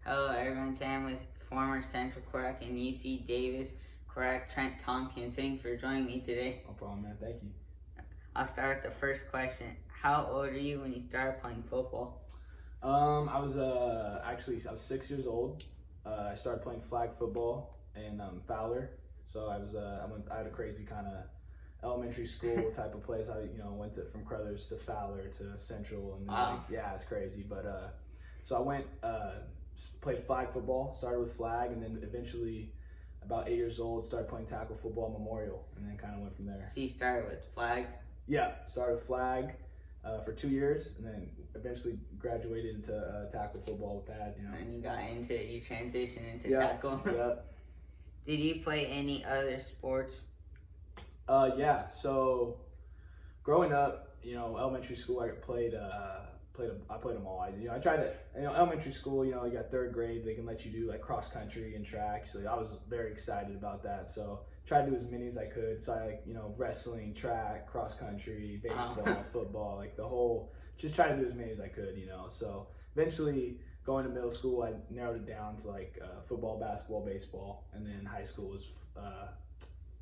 Hello, everyone. Sam with former Central quarterback and UC Davis quarterback Trent Tompkins. Thanks for joining me today. No problem, man. Thank you. I'll start with the first question. How old were you when you started playing football? I was 6 years old. I started playing flag football in Fowler. So I had a crazy kind of elementary school type of place. I went from Crothers to Fowler to Central, and it's crazy. But so I went played flag football. Started with flag, and then eventually, about 8 years old, started playing tackle football at Memorial, and then kind of went from there. So you started with flag? Yeah, started with flag for 2 years, and then eventually graduated into tackle football with pads. And you transitioned into tackle. Yeah. Did you play any other sports? Yeah. So growing up, elementary school, I played them all. I tried to, elementary school, you got third grade, they can let you do like cross country and track. So I was very excited about that. So tried to do as many as I could. So I wrestling, track, cross country, baseball, football, just try to do as many as I could, So eventually going to middle school, I narrowed it down to football, basketball, baseball. And then high school was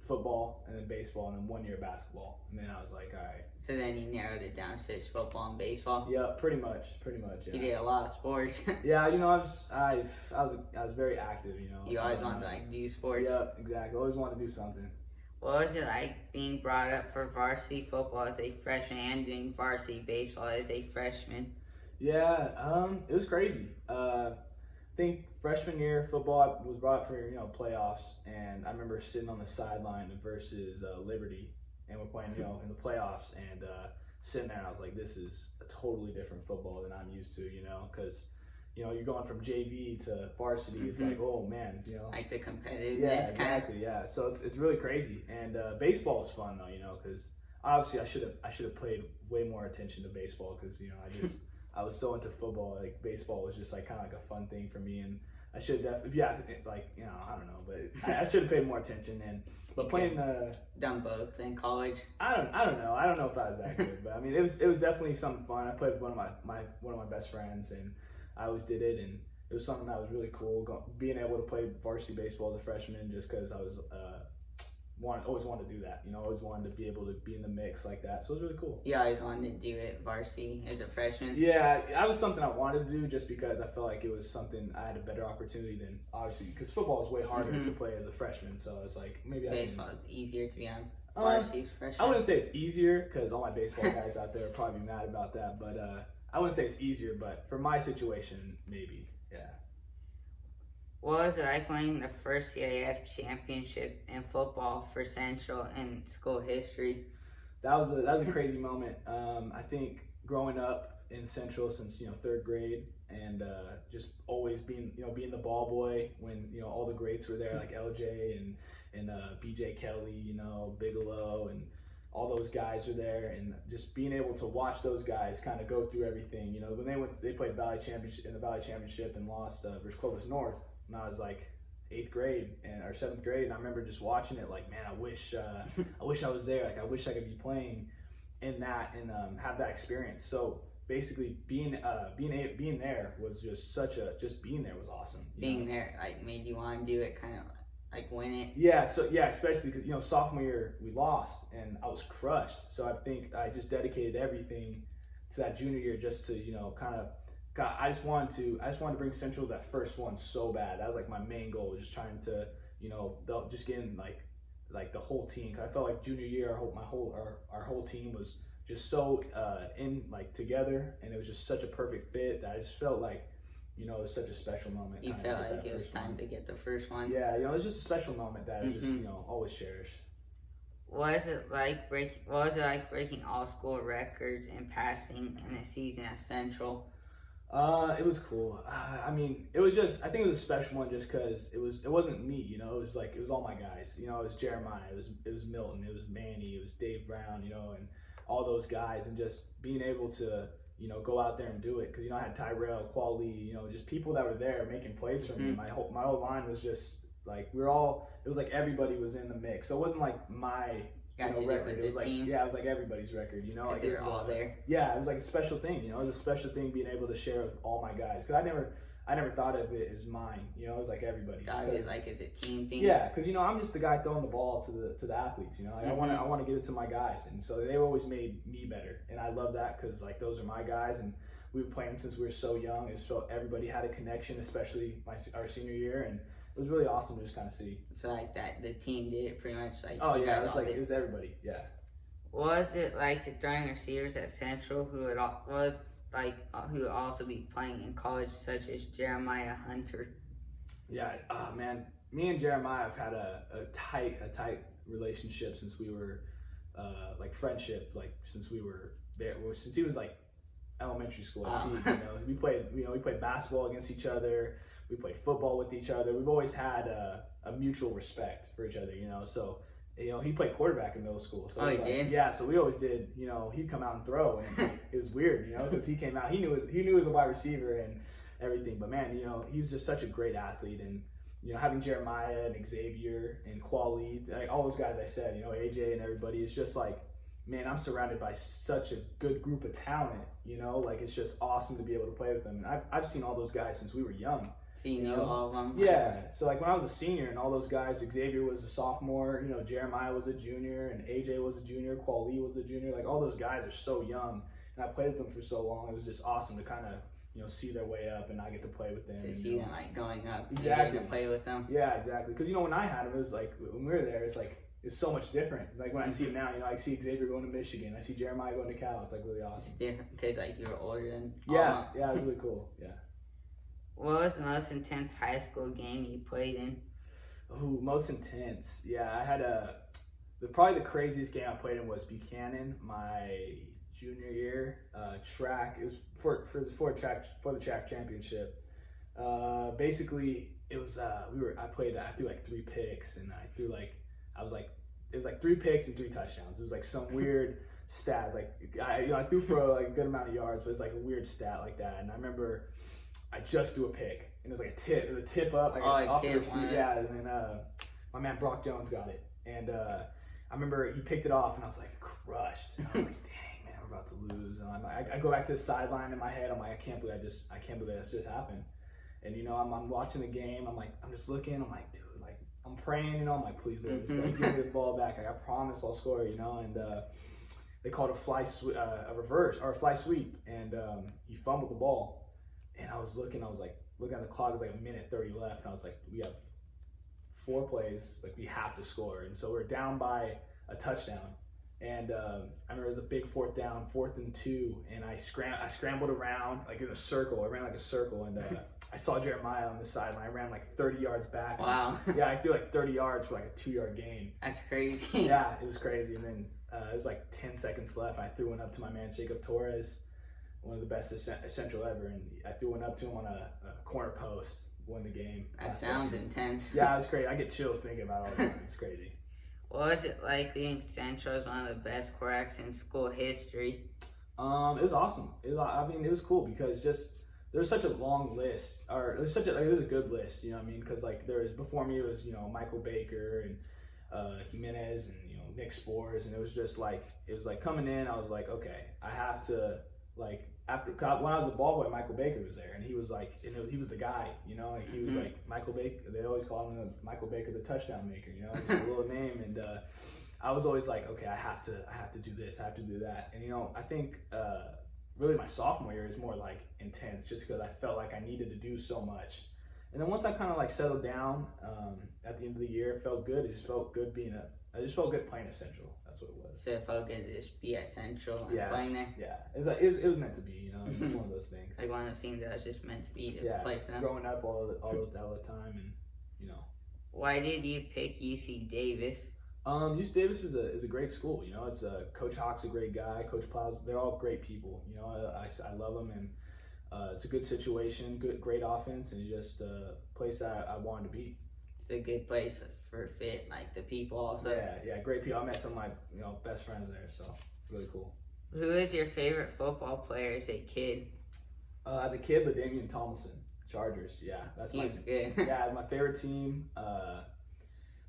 football, and then baseball, and then 1 year basketball, and then I was like, all right. So then you narrowed it down to just football and baseball. Yeah, pretty much. Yeah. You did a lot of sports. Yeah, I was very active. You always wanted to do sports. Yeah, exactly. Always wanted to do something. What was it like being brought up for varsity football as a freshman and doing varsity baseball as a freshman? Yeah, it was crazy. I think freshman year football was brought up for playoffs, and I remember sitting on the sideline versus Liberty, and we're playing in the playoffs, and sitting there, and I was like, this is a totally different football than I'm used to, because you're going from JV to varsity. It's like, oh man, like the competitiveness. Yeah, exactly. Yeah, so it's really crazy, and baseball was fun though, because obviously I should have paid way more attention to baseball, because I was so into football. Like baseball was just kind of a fun thing for me, and I should have I don't know, but I should have paid more attention. But playing done both in college. I don't know. I don't know if I was that good, but I mean it was definitely something fun. I played with one of my best friends, and I always did it, and it was something that was really cool. Being able to play varsity baseball as a freshman, just because I was always wanted to do that. Always wanted to be able to be in the mix like that. So it was really cool. Yeah, I always wanted to do it varsity as a freshman. Yeah, that was something I wanted to do just because I felt like it was something I had a better opportunity than, obviously, because football is way harder to play as a freshman. So it's like maybe baseball is easier to be on varsity freshman. I wouldn't say it's easier, because all my baseball guys out there are probably mad about that. But I wouldn't say it's easier, but for my situation, maybe. Yeah. What was it like winning the first CIF championship in football for Central in school history? That was a crazy moment. I think growing up in Central since third grade, and just always being the ball boy when all the greats were there, like LJ and BJ Kelly, Bigelow, and all those guys were there, and just being able to watch those guys kind of go through everything. When they played Valley Championship and lost versus Clovis North. And I was like 8th grade or 7th grade, and I remember just watching it like, man, I wish I was there. Like I wish I could be playing in that and have that experience. So basically, being there was just being there was awesome. Being there made you want to do it, kind of win it. Yeah. So yeah, especially because sophomore year we lost and I was crushed. So I think I just dedicated everything to that junior year just to kind of. God, I just wanted to bring Central to that first one so bad. That was my main goal, just trying to, just getting like the whole team. Cause I felt like junior year, our whole team was just so in together, and it was just such a perfect fit that I just felt like, it was such a special moment. You felt like it was time to get the first one. Yeah, it was just a special moment that I just always cherish. What was it like breaking all school records and passing in a season at Central? It was cool. I mean, it was I think it was a special one just because it wasn't me, it was all my guys, it was Jeremiah, it was Milton, it was Manny, it was Dave Brown, and all those guys, and just being able to, go out there and do it. Cause I had Tyrell, Quali, just people that were there making plays for me. My whole line was just it was like everybody was in the mix. So it wasn't like my, record. It was team. It was like everybody's record, Because they were all there. Yeah, it was like a special thing, it was a special thing being able to share with all my guys. Because I never thought of it as mine. You know, it was like everybody's. Thought of it like as a team thing. Yeah, because you know I'm just the guy throwing the ball to the athletes. You know, like, Mm-hmm. I want to get it to my guys, and so they've always made me better, and I love that because like those are my guys, and we were playing since we were so young. It felt everybody had a connection, especially our senior year, and it was really awesome to just kind of see. So like that, the team did it pretty much. Like Oh you yeah, guys all did. it was everybody. Yeah. What was it like to throwing receivers at Central who who would also be playing in college, such as Jeremiah Hunter? Yeah, man, me and Jeremiah have had a tight relationship since we were like friendship, like since we were there, since he was like elementary school. You know, we played basketball against each other, we played football with each other. We've always had a mutual respect for each other, you know. So you know, he played quarterback in middle school. So he did? Yeah, so we always did. You know, he'd come out and throw, and it was weird, you know, because he came out, he knew he was a wide receiver and everything. But man, you know, he was just such a great athlete, and you know, having Jeremiah and Xavier and Quali, like all those guys I said, you know, AJ and everybody, it's just like, man, I'm surrounded by such a good group of talent. You know, like it's just awesome to be able to play with them. And I've seen all those guys since we were young. So you knew all of them? Yeah. So like when I was a senior and all those guys, Xavier was a sophomore, you know, Jeremiah was a junior, and AJ was a junior, Quali was a junior. Like all those guys are so young, and I played with them for so long. It was just awesome to kind of, you know, see their way up, and I get to play with them. To see them like going up, exactly, and to play with them. Yeah, exactly. Because you know when I had them, it was like when we were there, it's so much different. Like when I see it now, you know, I see Xavier going to Michigan, I see Jeremiah going to Cal. It's like really awesome. It's different because like you were older than. Yeah, it was really cool. Yeah. What was the most intense high school game you played in? Oh, most intense. Yeah, I had probably the craziest game I played in was Buchanan, my junior year. Track. It was for the track championship. Basically, it was I threw like 3 picks, and it was like 3 picks and 3 touchdowns. It was like some weird stats. Like I threw for like a good amount of yards, but it's like a weird stat like that. And I remember I just threw a pick, and it was like a tip. It was a tip up, like off the receiver. Yeah, and then my man Brock Jones got it, and I remember he picked it off, and I was like crushed. And I was like, dang man, we're about to lose. And I go back to the sideline in my head. I'm like, I can't believe this just happened. And you know, I'm watching the game. I'm just looking. I'm like, dude, like I'm praying. You know, I'm like, please Lord, just like, give me the ball back. Like I promise I'll score. You know, and they called a reverse or a fly sweep, and he fumbled the ball. And I was looking at the clock, it was like 1:30 left, and I was like, we have 4 plays, like we have to score. And so we're down by a touchdown. And I remember it was a big 4th down, 4th and 2, and I scrambled around like in a circle. I ran like a circle, and I saw Jeremiah on the side, and I ran like 30 yards back. Wow. Yeah, I threw like 30 yards for like a 2-yard gain. That's crazy. Yeah, it was crazy. And then it was like 10 seconds left, and I threw one up to my man Jacob Torres, one of the best Central ever, and I threw one up to him on a corner post, won the game. That sounds intense. Yeah, it was great. I get chills thinking about it all the time. It's crazy. What was it like being Central as one of the best quarterbacks in school history? It was awesome. It was cool because just there's such a long list, or it was a good list. You know what I mean? Because like before me, it was, you know, Michael Baker and Jimenez and, you know, Nick Spores, and it was like coming in, I was like, okay, I have to, like, when I was a ball boy, Michael Baker was there, and he was like, he was the guy, you know, like he was like Michael Baker. They always call him Michael Baker, the touchdown maker, you know, just a little name. And I was always like, okay, I have to do this, I have to do that. And you know, I think really my sophomore year is more like intense, just because I felt like I needed to do so much. And then once I kind of like settled down at the end of the year, it felt good. It just felt good I just felt good playing at Central. That's what it was. So it felt good to just be at Central and playing there? Yeah. It was meant to be, you know. It was one of those things. Like one of those things that was just meant to be to play for them. Growing up all the time, and, you know. Why did you pick UC Davis? UC Davis is a great school, you know. It's Coach Hawk's a great guy. Coach Plows, they're all great people, you know. I love them, and it's a good situation, great offense, and just a place that I wanted to be. It's a good place for fit, like the people also. Yeah, great people. I met some of my, you know, best friends there, so really cool. Who is your favorite football player as a kid? As a kid, the Damian Tomlinson Chargers. Yeah, that's good. Yeah, my favorite team.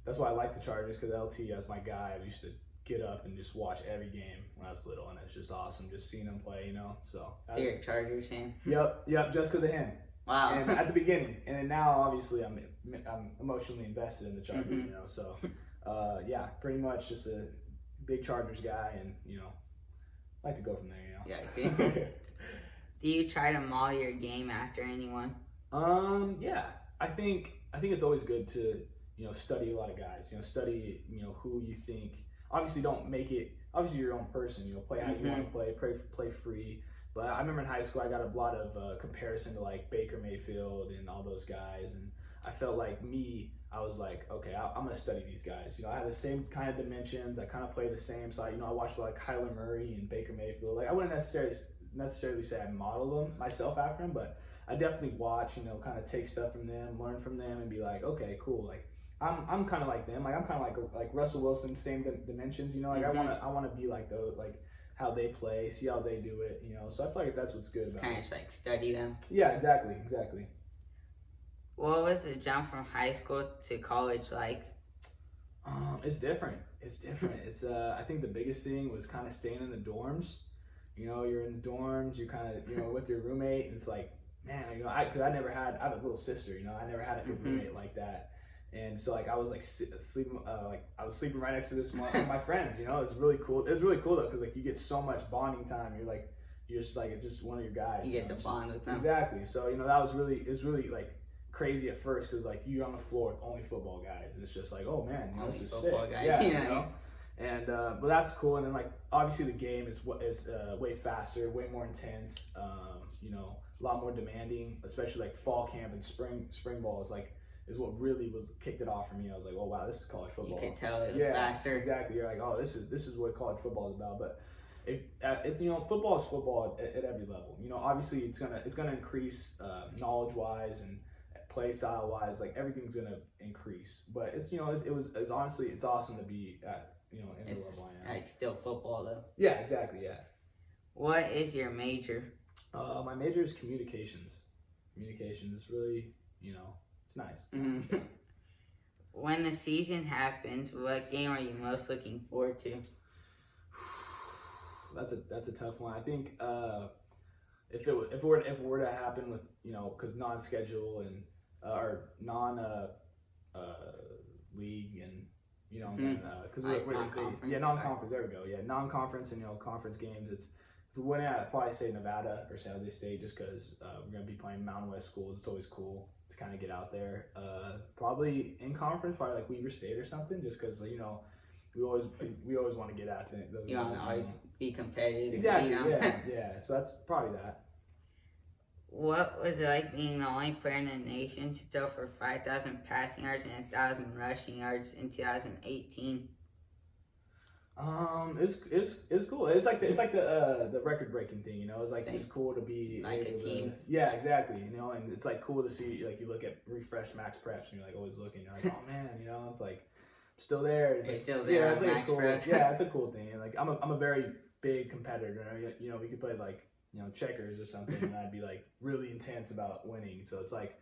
That's why I like the Chargers, because LT as my guy. I used to get up and just watch every game when I was little, and it's just awesome just seeing him play, you know. So you're a Chargers fan? Yep, just because of him. Wow. And at the beginning, and then now obviously I'm emotionally invested in the Chargers, you know. So, yeah, pretty much just a big Chargers guy, and like to go from there, Yeah, I see. Do you try to model your game after anyone? Yeah, I think it's always good to study a lot of guys. Study who you think. Obviously, don't make it. Obviously, your own person. Play how you want to play. Play free. But I remember in high school, I got a lot of comparison to like Baker Mayfield and all those guys, and I felt like I was like, okay, I'm gonna study these guys. I have the same kind of dimensions. I kind of play the same. So I watched like Kyler Murray and Baker Mayfield. Like I wouldn't necessarily say I model them myself after them, but I definitely watch. Kind of take stuff from them, learn from them, and be like, okay, cool. Like I'm kind of like them. Like I'm kind of like Russell Wilson, same dimensions. Like I wanna be like those, like how they play, see how they do it. So I feel like that's what's good about kind it. of like study them. Yeah, exactly. What was the jump from high school to college like? It's different. It's I think the biggest thing was kind of staying in the dorms. You're in the dorms. You're kind of with your roommate, and it's like, man, because I have a little sister. I never had a good roommate like that. And so like I was like sleeping sleeping right next to my friends. It was really cool. It was really cool though, because like you get so much bonding time. You're just like just one of your guys. You get to bond with them. Exactly. So it was really like crazy at first, because like you're on the floor with only football guys, and it's just like, oh man, this is sick. Guys, yeah. And but that's cool. And then like obviously the game is way faster, way more intense. A lot more demanding, especially like fall camp and spring ball is what really kicked it off for me. I was like, oh wow, this is college football. You could tell it was faster. Exactly. You're like, oh, this is what college football is about. But it's football is football at every level. Obviously it's gonna increase knowledge wise and play style wise. Like everything's gonna increase. But it's honestly it's awesome to be at in the level I am. Like still football though. Yeah, exactly. Yeah. What is your major? My major is communications. Communications is really it's nice. Mm-hmm. When the season happens, what game are you most looking forward to? That's a tough one. I think if it were to happen with because non-schedule and or league and because non-conference. There we go. Yeah, non-conference and conference games. If we went out, I'd probably say Nevada or San Jose State, just because we're gonna be playing Mountain West schools. It's always cool to kind of get out there. Probably in conference, probably like Weber State or something, just because we always want to get out there. You want to always be competitive. Exactly. Yeah. So that's probably that. What was it like being the only player in the nation to throw for 5,000 passing yards and 1,000 rushing yards in 2018? It's cool. It's like the record breaking thing, It's like just cool to be like a team. Yeah, exactly. And it's like cool to see, like you look at refreshed max preps and you're like always looking. You're like, oh man, it's like still there. It's like, still there. Yeah, it's like cool. Yeah, it's a cool thing. And like I'm a very big competitor. We could play like checkers or something, and I'd be like really intense about winning. So it's like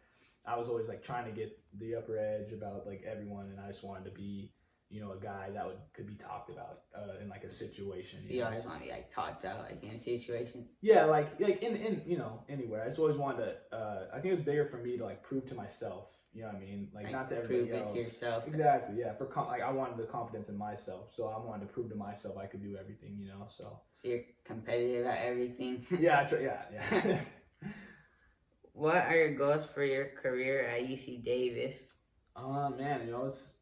I was always like trying to get the upper edge about like everyone, and I just wanted to be a guy that could be talked about in like a situation. So you always want to be like talked about like in a situation. Yeah, like in anywhere. I just always wanted to. I think it was bigger for me to like prove to myself. You know what I mean? Like not to everybody else. Prove it to yourself. Exactly. Yeah. I wanted the confidence in myself, so I wanted to prove to myself I could do everything. So. So you're competitive at everything. Yeah. Yeah. What are your goals for your career at UC Davis? Man, it's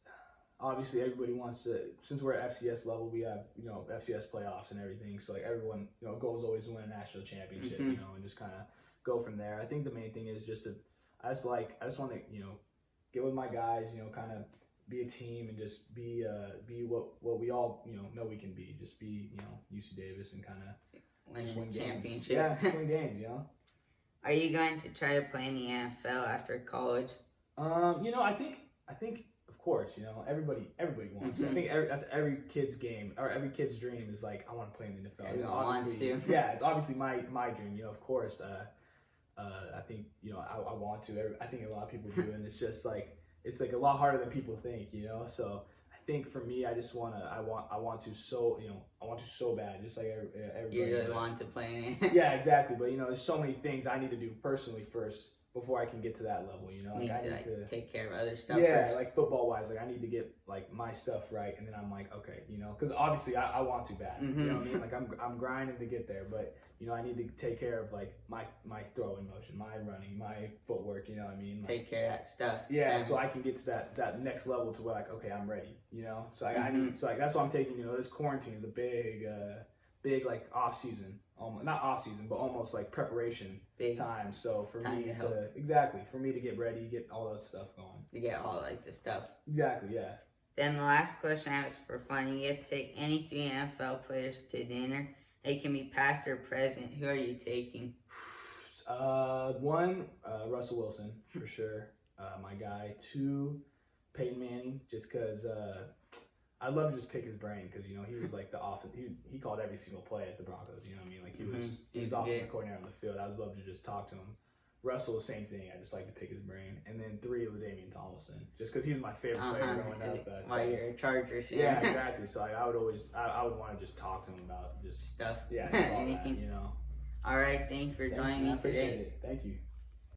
obviously everybody wants to. Since we're at FCS level, we have FCS playoffs and everything. So like everyone, goal is always to win a national championship, and just kind of go from there. I think the main thing is I just want to get with my guys, kind of be a team and just be what we all know we can be. Just be UC Davis and kind of win championship. Yeah, win games. Are you going to try to play in the NFL after college? I think of course, everybody wants. I think that's every kid's game or every kid's dream is like I want to play in the NFL. Everyone wants to. Yeah, it's obviously my dream. Of course. I think I want to. I think a lot of people do, and it's just like it's like a lot harder than people think. So I think for me, I want to so bad, just like everybody. You really want to play in it. Yeah, exactly. But there's so many things I need to do personally first before I can get to that level, you know. Like, I need to take care of other stuff yeah, first. like football wise, like I need to get like my stuff right, and then I'm like, okay, you know, because obviously I want to bad, you know what I mean? Like I'm grinding to get there, but you know I need to take care of like my throwing motion, my running, my footwork, you know what I mean? Like, take care of that stuff. yeah, so I can get to that next level to where like, okay, I'm ready, you know. So I need, so like that's why I'm taking, you know, this quarantine is a big like off season, not off season, but almost like preparation Big time. So for me to for me to get ready, get all that stuff going. To get all like the stuff. Exactly, yeah. Then the last question I have is for fun. You get to take any 3 NFL players to dinner. They can be past or present. Who are you taking? One, Russell Wilson for sure, my guy. 2, Peyton Manning, just because I'd love to just pick his brain because, you know, he was like the offense. He called every single play at the Broncos. You know what I mean? Like he was offensive coordinator on the field. I would love to just talk to him. Russell, same thing. I just like to pick his brain. And then 3, Damian Tomlinson, just because he's my favorite player growing up. Why you're a Chargers fan? Yeah, exactly. So I would want to just talk to him about just stuff. Yeah, just all anything. That, you know. All right. Thanks for joining me today. I appreciate it. Thank you.